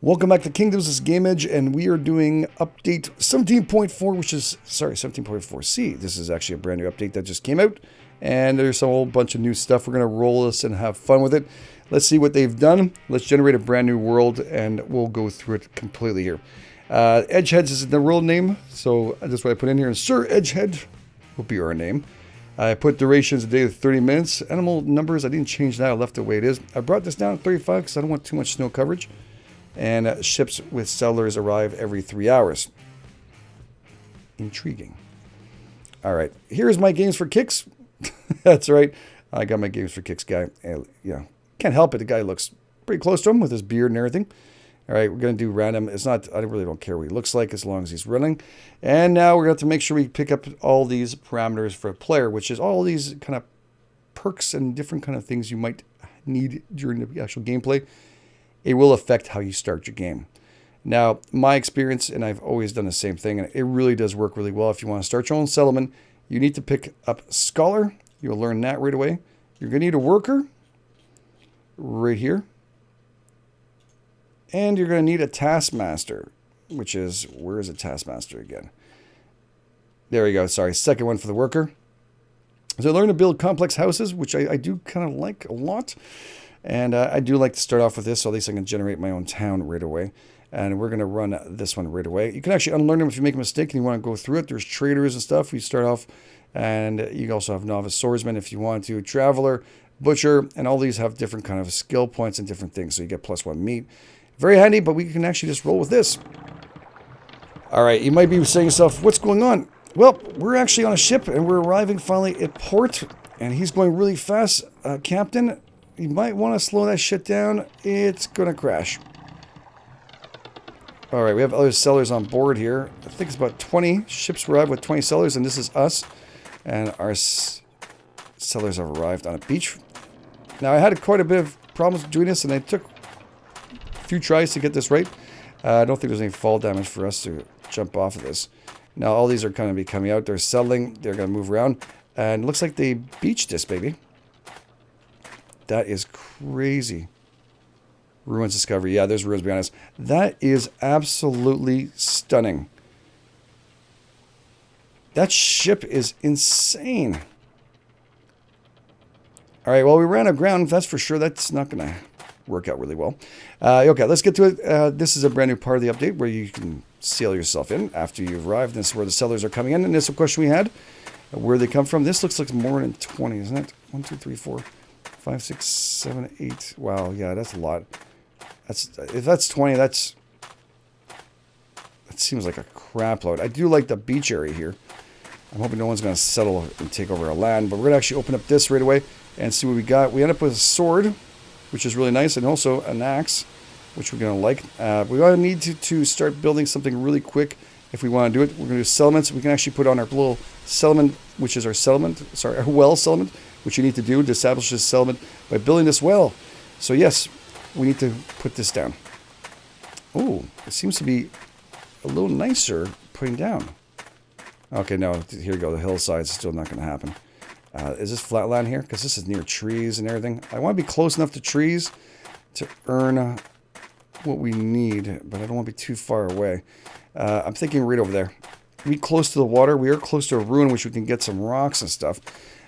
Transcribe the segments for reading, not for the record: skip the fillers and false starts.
Welcome back to Kingdoms. This is Game Edge, and we are doing update 17.4, which is, 17.4C. This is actually a brand new update that just came out, and there's a whole bunch of new stuff. We're going to roll this and have fun with it. Let's see what they've done. Let's generate a brand new world, and we'll go through it completely here. Edgeheads is the world name, so that's what I put in here. And Sir Edgehead will be our name. I put durations a day of 30 minutes. Animal numbers, I didn't change that. I left it the way it is. I brought this down to 35 because I don't want too much snow coverage. And ships with settlers arrive every 3 hours. Intriguing. All right, here's my games for kicks. That's right, I got my games for kicks guy. Yeah, can't help it. The guy looks pretty close to him with his beard and everything. All right, we're gonna do random. It's not. I really don't care what he looks like as long as he's running. And now we're gonna have to make sure we pick up all these parameters for a player, which is all these kind of perks and different kind of things you might need during the actual gameplay. It will affect how you start your game. Now, my experience, and I've always done the same thing, and it really does work really well. If you want to start your own settlement, you need to pick up Scholar. You'll learn that right away. You're going to need a worker right here. And you're going to need a taskmaster, which is, where is a taskmaster again? There we go. Sorry, second one for the worker. So learn to build complex houses, which I do kind of like a lot. And I do like to start off with this, so at least I can generate my own town right away. And we're going to run this one right away. You can actually unlearn them if you make a mistake and you want to go through it. There's traders and stuff. You start off, and you also have novice swordsman if you want to, traveler, butcher, and all these have different kind of skill points and different things. So you get +1 meat. Very handy, but we can actually just roll with this. All right, you might be saying to yourself, what's going on? Well, we're actually on a ship, and we're arriving finally at port, and he's going really fast. Captain, you might want to slow that shit down. It's going to crash. All right, we have other sellers on board here. I think it's about 20 ships arrived with 20 sellers, and this is us. And our sellers have arrived on a beach. Now, I had quite a bit of problems doing this, and I took a few tries to get this right. I don't think there's any fall damage for us to jump off of this. Now, all these are going to be coming out. They're settling. They're going to move around. And it looks like they beached this, baby. That is crazy. Ruins discovery. Yeah, there's ruins behind us. That is absolutely stunning. That ship is insane. All right, well, we ran aground. That's for sure. That's not going to work out really well. Okay, let's get to it. This is a brand new part of the update where you can sail yourself in after you've arrived. This is where the sellers are coming in. And this is a question we had. Where they come from. This looks like more than 20, isn't it? 1, 2, 3, 4. 5, 6, 7, 8. Wow, yeah, that's a lot. If that's 20, that seems like a crap load. I do like the beach area here. I'm hoping no one's going to settle and take over our land, but we're going to actually open up this right away and see what we got. We end up with a sword, which is really nice, and also an axe, which we're going to like. We're going to need to start building something really quick if we want to do it. We're going to do settlements. We can actually put on our little settlement, which is our settlement, our well settlement, which you need to do to establish this settlement by building this well. So yes, we need to put this down. Oh, it seems to be a little nicer putting down. Okay, no, here you go. The hillside's still not going to happen. Is this flat land here? Because this is near trees and everything. I want to be close enough to trees to earn what we need, but I don't want to be too far away. I'm thinking right over there. Be close to the water. We are close to a ruin, which we can get some rocks and stuff.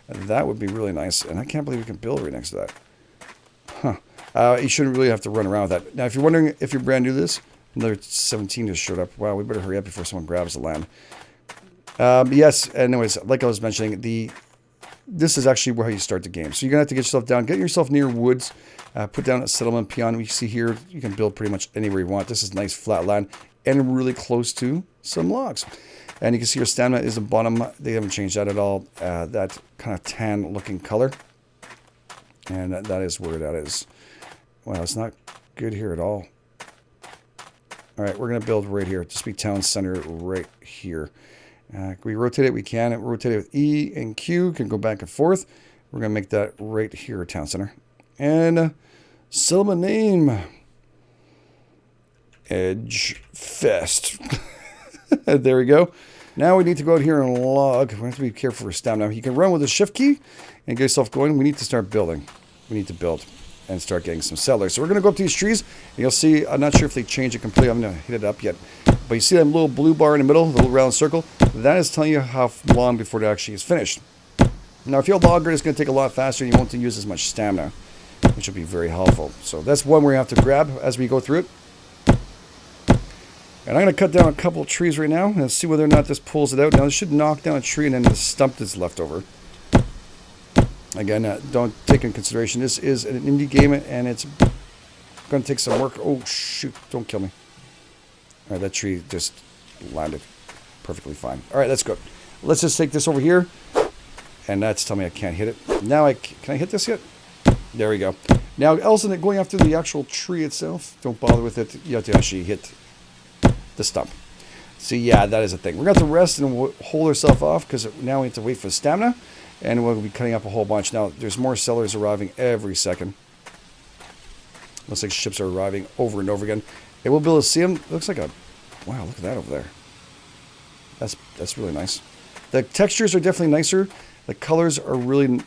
That would be really nice. And I can't believe we can build right next to that. Huh. You shouldn't really have to run around with that. Now, if you're wondering if you're brand new to this, another 17 just showed up. Wow, we better hurry up before someone grabs the land. Yes, anyways, like I was mentioning, this is actually where you start the game. So you're going to have to get yourself down. Get yourself near woods. Put down a settlement peon. We see here, you can build pretty much anywhere you want. This is nice flat land and really close to some logs. And you can see your stamina is the bottom. They haven't changed that at all. That kind of tan looking color. And that is where that is. Wow, it's not good here at all. All right, we're going to build right here. Just be town center right here. Can we rotate it? We can. Rotate it with E and Q. Can go back and forth. We're going to make that right here, town center. And settlement name. Edge Fest. There we go. Now we need to go out here and log. We have to be careful for stamina. You can run with the shift key and get yourself going. We need to start building. We need to build. and start getting some settlers. So we're going to go up to these trees, and you'll see, I'm not sure if they change it completely. I'm going to hit it up yet. But you see that little blue bar in the middle, the little round circle? That is telling you how long before it actually is finished. Now, if you're a logger, it's going to take a lot faster, and you won't use as much stamina, which will be very helpful. So that's one we have to grab as we go through it. And I'm going to cut down a couple of trees right now and see whether or not this pulls it out. Now, this should knock down a tree and then the stump that's left over. Again, don't take into consideration, this is an indie game and it's going to take some work. Oh, shoot. Don't kill me. All right, that tree just landed perfectly fine. All right, that's good. Let's just take this over here. And that's telling me I can't hit it. Now, can I hit this yet? There we go. Now, else than going after the actual tree itself, don't bother with it. You have to actually hit the stump. So, yeah, that is a thing. We're going to have to rest and hold ourselves off because now we have to wait for stamina. And we'll be cutting up a whole bunch. Now, there's more settlers arriving every second. Looks like ships are arriving over and over again. And we'll be able to see them. Looks like a... Wow, look at that over there. That's really nice. The textures are definitely nicer. The colors are really...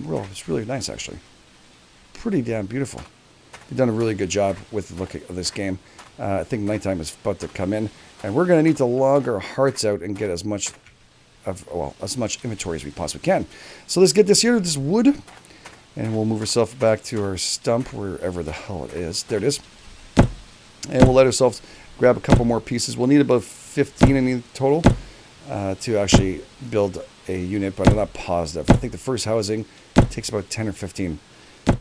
Well, it's really nice, actually. Pretty damn beautiful. They've done a really good job with the look of this game. I think nighttime is about to come in. And we're going to need to log our hearts out and get as much inventory as we possibly can. So let's get this here, this wood, and we'll move ourselves back to our stump, wherever the hell it is. There it is. And we'll let ourselves grab a couple more pieces. We'll need about 15 in total to actually build a unit, but I'm not positive. I think the first housing takes about 10 or 15.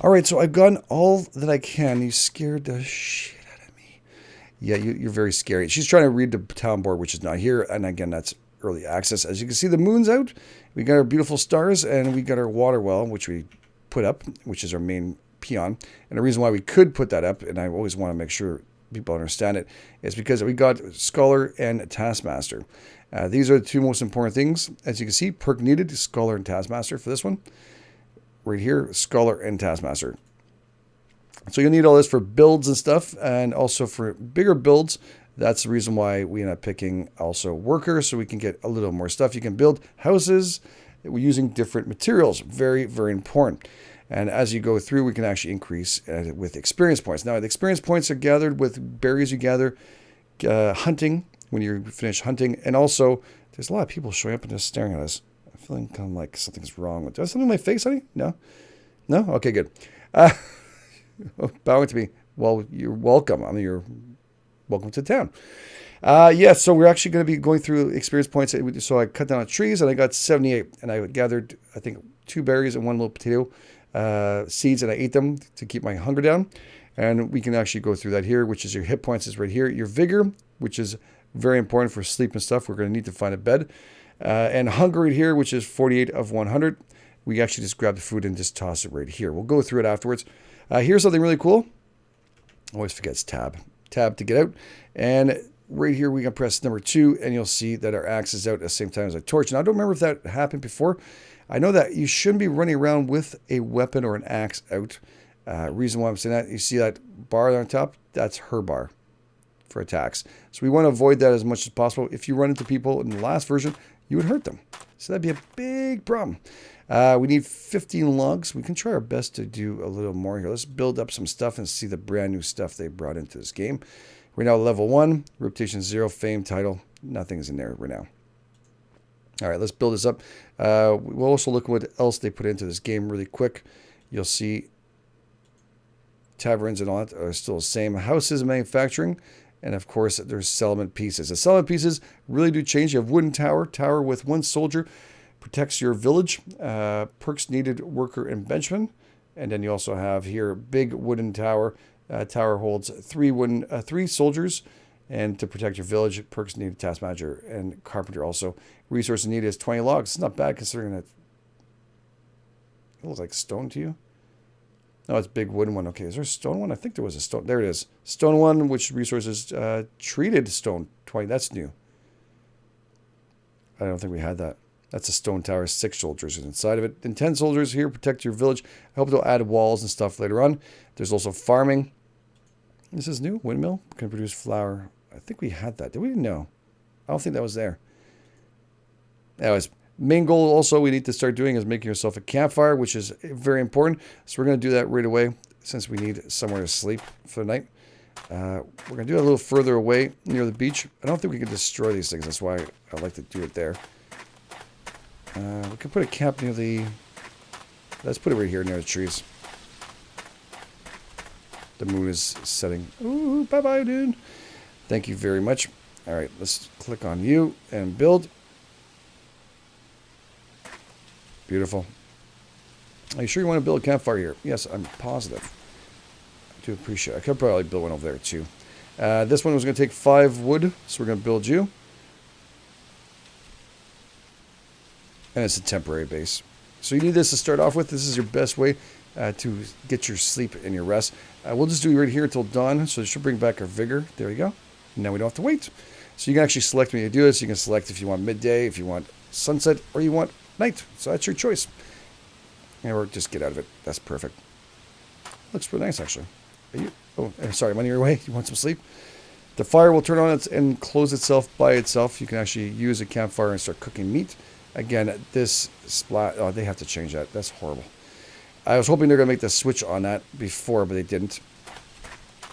All right, so I've gotten all that I can. You scared the shit out of me. Yeah, you're very scary. She's trying to read the town board, which is not here, and again, that's early access. As you can see, the moon's out. We got our beautiful stars, and we got our water well, which we put up, which is our main peon. And the reason why we could put that up, and I always want to make sure people understand it, is because we got Scholar and Taskmaster. These are the two most important things. As you can see, perk needed, Scholar and Taskmaster for this one. Right here, Scholar and Taskmaster. So you'll need all this for builds and stuff, and also for bigger builds. That's the reason why we end up picking also workers, so we can get a little more stuff. You can build houses using different materials. Very, very important. And as you go through, we can actually increase with experience points. Now, the experience points are gathered with berries you gather hunting when you finish hunting. And also, there's a lot of people showing up and just staring at us. I'm feeling kind of like something's wrong. Do I have something on my face, honey? No? No? Okay, good. Bowing to me. Well, you're welcome. I mean, you're... Welcome to town. Yeah, so we're actually going to be going through experience points. So I cut down trees, and I got 78. And I gathered, I think, 2 berries and 1 little potato seeds, and I ate them to keep my hunger down. And we can actually go through that here, which is your hit points is right here. Your vigor, which is very important for sleep and stuff. We're going to need to find a bed. And hunger right here, which is 48 of 100. We actually just grab the food and just toss it right here. We'll go through it afterwards. Here's something really cool. Always forgets tab to get out, and right here we can press number 2, and you'll see that our axe is out at the same time as our torch. Now, I don't remember if that happened before. I know that you shouldn't be running around with a weapon or an axe out. Reason why I'm saying that, you see that bar on top? That's her bar for attacks. So we want to avoid that as much as possible. If you run into people in the last version, you would hurt them. So that'd be a big problem. We need 15 logs. We can try our best to do a little more here. Let's build up some stuff and see the brand new stuff they brought into this game. We're now level 1, reputation 0, fame, title. Nothing's in there right now. All right, let's build this up. We'll also look at what else they put into this game really quick. You'll see taverns and all that are still the same. Houses and manufacturing. And of course, there's settlement pieces. The settlement pieces really do change. You have wooden tower with 1 soldier. Protects your village, perks needed worker and benchman, and then you also have here big wooden tower. Tower holds 3 soldiers, and to protect your village, perks needed task manager and carpenter also. Resources needed is 20 logs. It's not bad considering that it looks like stone to you. No, it's big wooden one. Okay, is there a stone one? I think there was a stone. There it is. Stone one, which resources treated stone 20. That's new. I don't think we had that. That's a stone tower, 6 soldiers inside of it. And 10 soldiers here protect your village. I hope they'll add walls and stuff later on. There's also farming. This is new. Windmill can produce flour. I think we had that. Did we? No. I don't think that was there. Anyways, main goal also we need to start doing is making yourself a campfire, which is very important. So we're going to do that right away. since we need somewhere to sleep for the night. We're going to do it a little further away near the beach. I don't think we can destroy these things. That's why I like to do it there. We can put a camp near the... Let's put it right here near the trees. The moon is setting. Ooh, bye-bye, dude. Thank you very much. All right, let's click on you and build. Beautiful. Are you sure you want to build a campfire here? Yes, I'm positive. I do appreciate it. I could probably build one over there too. This one was going to take 5 wood, so we're going to build you. And it's a temporary base. So you need this to start off with. This is your best way to get your sleep and your rest. We'll just do right here until dawn, so it should bring back our vigor. There we go. Now we don't have to wait. So you can actually select when you do this. You can select if you want midday, if you want sunset, or you want night. So that's your choice. Or just get out of it. That's perfect. Looks pretty nice, actually. Oh, sorry, I'm on your way. You want some sleep? The fire will turn on and close itself by itself. You can actually use a campfire and start cooking meat. Again, this splat... Oh, they have to change that. That's horrible. I was hoping they're going to make the switch on that before, but they didn't.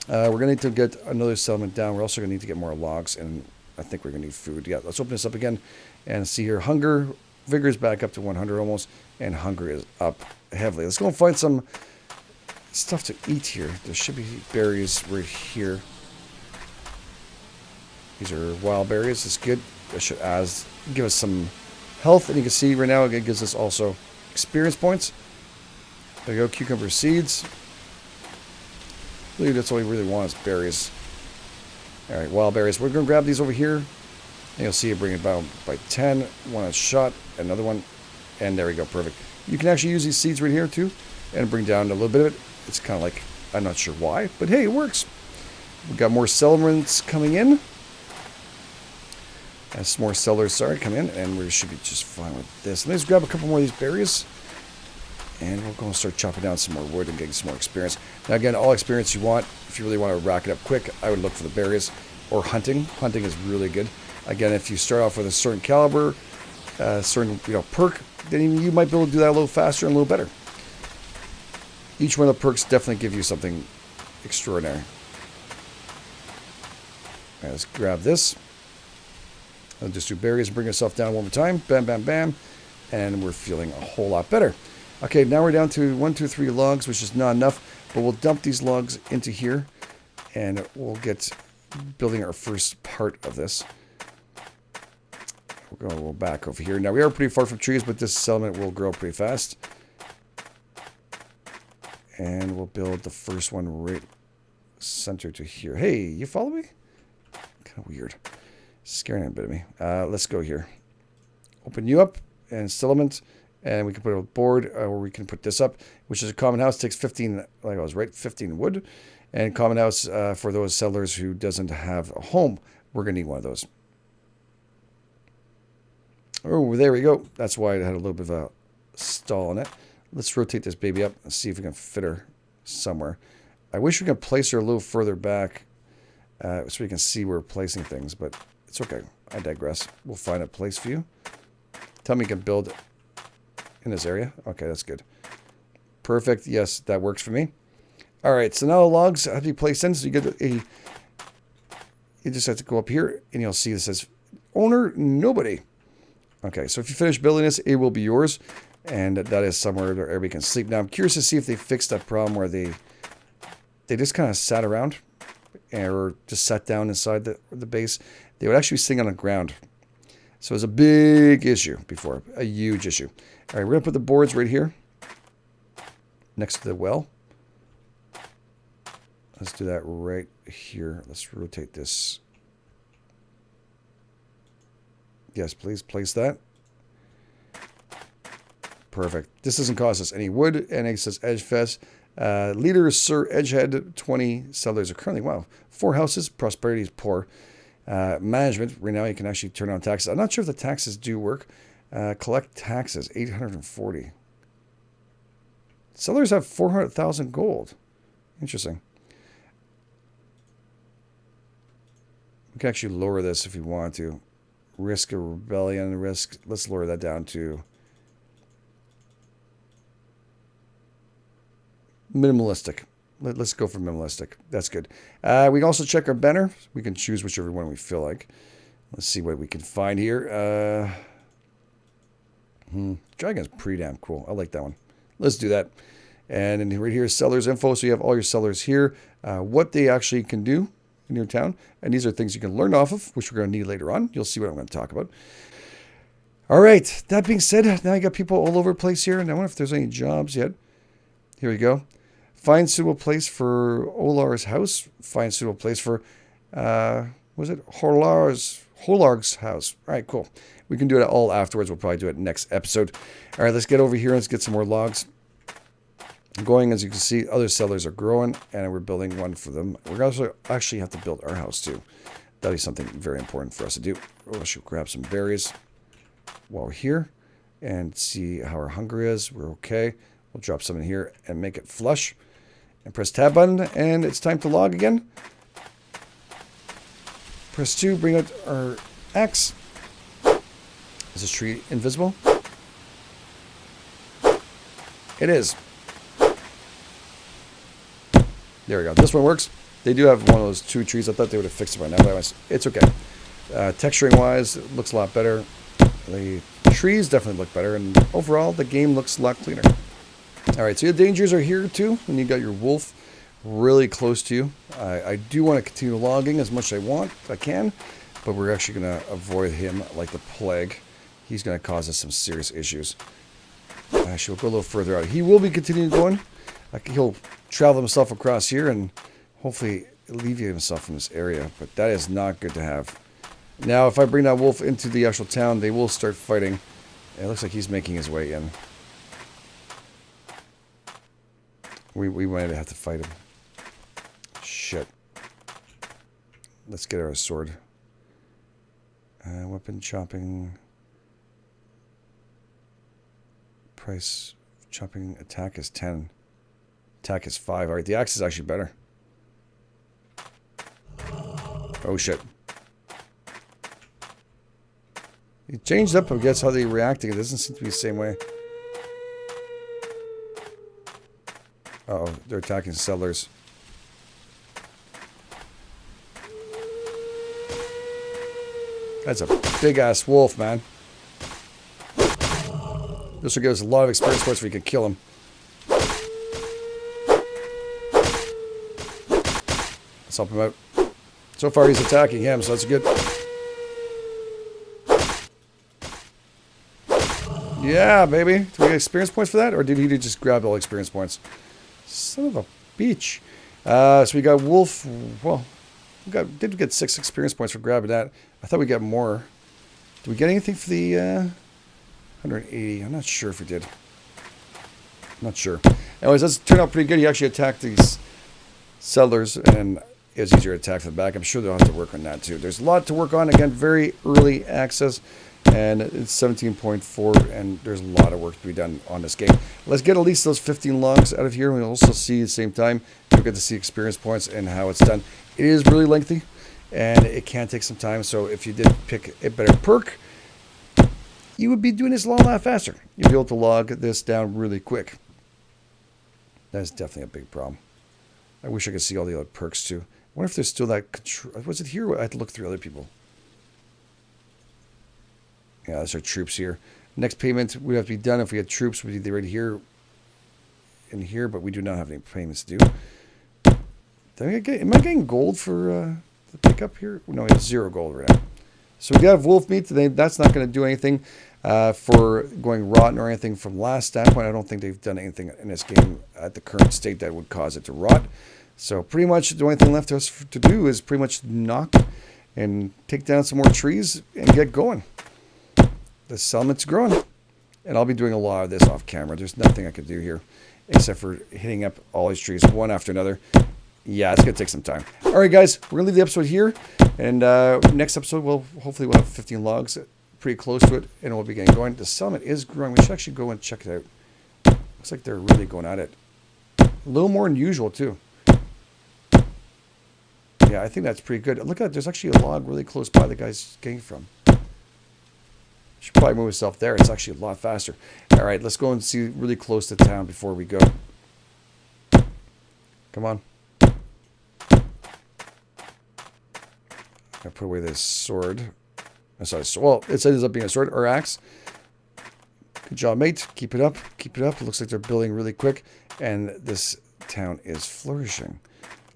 We're going to need to get another settlement down. We're also going to need to get more logs, and I think we're going to need food. Yeah, let's open this up again and see here. Hunger, vigor is back up to 100 almost, and hunger is up heavily. Let's go and find some stuff to eat here. There should be berries right here. These are wild berries. It's good. That should give us some health, and you can see right now it gives us also experience points. There you go, cucumber seeds. Really, that's all we really want is berries. All right, wild berries. We're going to grab these over here, and you'll see it bring it down by 10. One a shot, another one, and there we go, perfect. You can actually use these seeds right here too, and bring down a little bit of it. It's kind of like, I'm not sure why, but hey, it works. We've got more settlements coming in. As more settlers come in, and we should be just fine with this. Let's grab a couple more of these berries, and we're going to start chopping down some more wood and getting some more experience. Now, again, all experience you want. If you really want to rack it up quick, I would look for the berries or hunting. Hunting is really good. Again, if you start off with a certain caliber, certain perk, then you might be able to do that a little faster and a little better. Each one of the perks definitely give you something extraordinary. All right, let's grab this. I'll just do berries and bring ourselves down one more time. Bam, bam, bam. And we're feeling a whole lot better. Okay, now we're down to 1, 2, 3 logs, which is not enough. But we'll dump these logs into here. And we'll get building our first part of this. We'll go a little back over here. Now, we are pretty far from trees, but this settlement will grow pretty fast. And we'll build the first one right center to here. Hey, you follow me? Kind of weird. Scaring a bit of me. Let's go here. Open you up and settlement, and we can put a board where we can put this up, which is a common house. It takes 15, like I was right, 15 wood, and common house for those settlers who doesn't have a home. We're gonna need one of those. Oh, there we go. That's why it had a little bit of a stall in it. Let's rotate this baby up and see if we can fit her somewhere. I wish we could place her a little further back so we can see where we're placing things, but it's okay. I digress. We'll find a place for you. Tell me you can build in this area. Okay, that's good. Perfect. Yes, that works for me. All right, so now the logs have to be placed in. So you get you just have to go up here, and you'll see it says owner nobody. Okay, so if you finish building this, it will be yours, and that is somewhere where everybody can sleep. Now I'm curious to see if they fixed that problem where they just kind of sat around or just sat down inside the base. They would actually be sitting on the ground. So it was a big issue before, a huge issue. All right, we're going to put the boards right here next to the well. Let's do that right here. Let's rotate this. Yes, please place that. Perfect. This doesn't cost us any wood, and it says Edgefest. Leader Sir Edgehead, 20 settlers are currently, wow, 4 houses. Prosperity is poor. Management, right now you can actually turn on taxes. I'm not sure if the taxes do work. Collect taxes, 840. Settlers have 400,000 gold. Interesting. We can actually lower this if you want to. Risk of rebellion, risk. Let's lower that down to minimalistic. Let's go for minimalistic. That's good. We can also check our banner. We can choose whichever one we feel like. Let's see what we can find here. Dragon's pretty damn cool. I like that one. Let's do that. And then right here is seller's info. So you have all your sellers here, what they actually can do in your town. And these are things you can learn off of, which we're going to need later on. You'll see what I'm going to talk about. All right. That being said, now you got people all over the place here. And I wonder if there's any jobs yet. Here we go. Find suitable place for Olar's house. Find suitable place for, was it Holarg's house. All right, cool. We can do it all afterwards. We'll probably do it next episode. All right, let's get over here. Let's get some more logs going. As you can see, other sellers are growing, and we're building one for them. We're also actually have to build our house too. That'll be something very important for us to do. I should grab some berries while we're here and see how our hunger is. We're okay. We'll drop some in here and make it flush. And press tab button, and it's time to log again. Press 2, bring out our axe. Is this tree invisible? It is. There we go. This one works. They do have one of those 2 trees. I thought they would have fixed it by now, but it's okay. Texturing wise, it looks a lot better. The trees definitely look better, and overall, the game looks a lot cleaner. All right, so your dangers are here too, and you got your wolf really close to you. I do want to continue logging as much as I can, but we're actually going to avoid him like the plague. He's going to cause us some serious issues. Actually, we'll go a little further out. He will be continuing going. He'll travel himself across here and hopefully alleviate himself from this area, but that is not good to have. Now, if I bring that wolf into the actual town, they will start fighting. It looks like he's making his way in. We might have to fight him. Shit. Let's get our sword. Weapon chopping. Price chopping attack is 10. Attack is 5. Alright, the axe is actually better. Oh shit. He changed up, I guess, how they're reacting. It doesn't seem to be the same way. Uh-oh, they're attacking settlers. That's a big-ass wolf, man. This will give us a lot of experience points if we can kill him. Let's help him out. So far, he's attacking him, so that's good. Yeah, baby. Do we get experience points for that? Or did he just grab all experience points? Son of a beach. So we got wolf. Well, did get 6 experience points for grabbing that. I thought we got more. Did we get anything for the 180? I'm not sure if we did. Not sure. Anyways, that's turned out pretty good. He actually attacked these settlers, and it was easier to attack from the back. I'm sure they'll have to work on that too. There's a lot to work on. Again, very early access. And it's 17.4, and there's a lot of work to be done on this game. Let's get at least those 15 logs out of here. We'll also see at the same time, you'll get to see experience points and how it's done. It is really lengthy, and it can take some time. So if you did pick a better perk, you would be doing this a lot faster. You'll be able to log this down really quick. That's definitely a big problem. I wish I could see all the other perks too. I wonder if there's still that control. Was it here? I had to look through other people. Yeah, that's our troops here. Next payment would have to be done if we had troops. We'd be right here in here, but we do not have any payments to do. Am I getting gold for the pickup here? No, it's 0 gold right now. So we got wolf meat today. That's not going to do anything for going rotten or anything from last standpoint. I don't think they've done anything in this game at the current state that would cause it to rot. So pretty much the only thing left for us to do is pretty much knock and take down some more trees and get going. The settlement's growing, and I'll be doing a lot of this off camera. There's nothing I could do here except for hitting up all these trees one after another. Yeah, it's going to take some time. All right, guys, we're going to leave the episode here, and next episode, hopefully we'll have 15 logs, pretty close to it, and we'll be getting going. The settlement is growing. We should actually go and check it out. Looks like they're really going at it. A little more than usual, too. Yeah, I think that's pretty good. Look at that. There's actually a log really close by the guy's getting from. Should probably move himself there. It's actually a lot faster. All right, let's go and see really close to town before we go. Come on. I put away this sword. I'm sorry. Well, it ends up being a sword or axe. Good job, mate. Keep it up. Keep it up. It looks like they're building really quick. And this town is flourishing.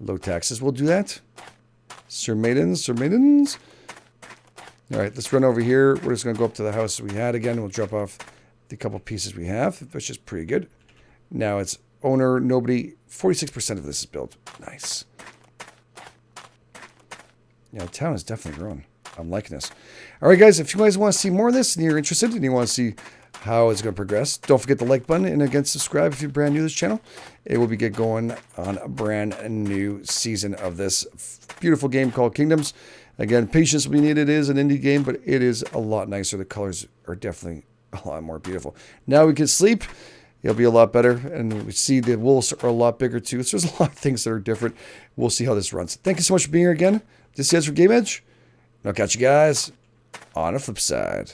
Low taxes will do that. Sir Maidens. Sir Maidens. All right, let's run over here. We're just going to go up to the house we had again. We'll drop off the couple pieces we have, which is pretty good. Now it's owner, nobody. 46% of this is built. Nice. Yeah, the town is definitely growing. I'm liking this. All right, guys, if you guys want to see more of this and you're interested and you want to see how it's going to progress, don't forget the like button and again, subscribe if you're brand new to this channel. It will be get going on a brand new season of this beautiful game called Kingdoms. Again, patience will be needed. It is an indie game, but it is a lot nicer. The colors are definitely a lot more beautiful. Now we can sleep. It'll be a lot better. And we see the wolves are a lot bigger too. So there's a lot of things that are different. We'll see how this runs. Thank you so much for being here again. This is for Game Edge. And I'll catch you guys on the flip side.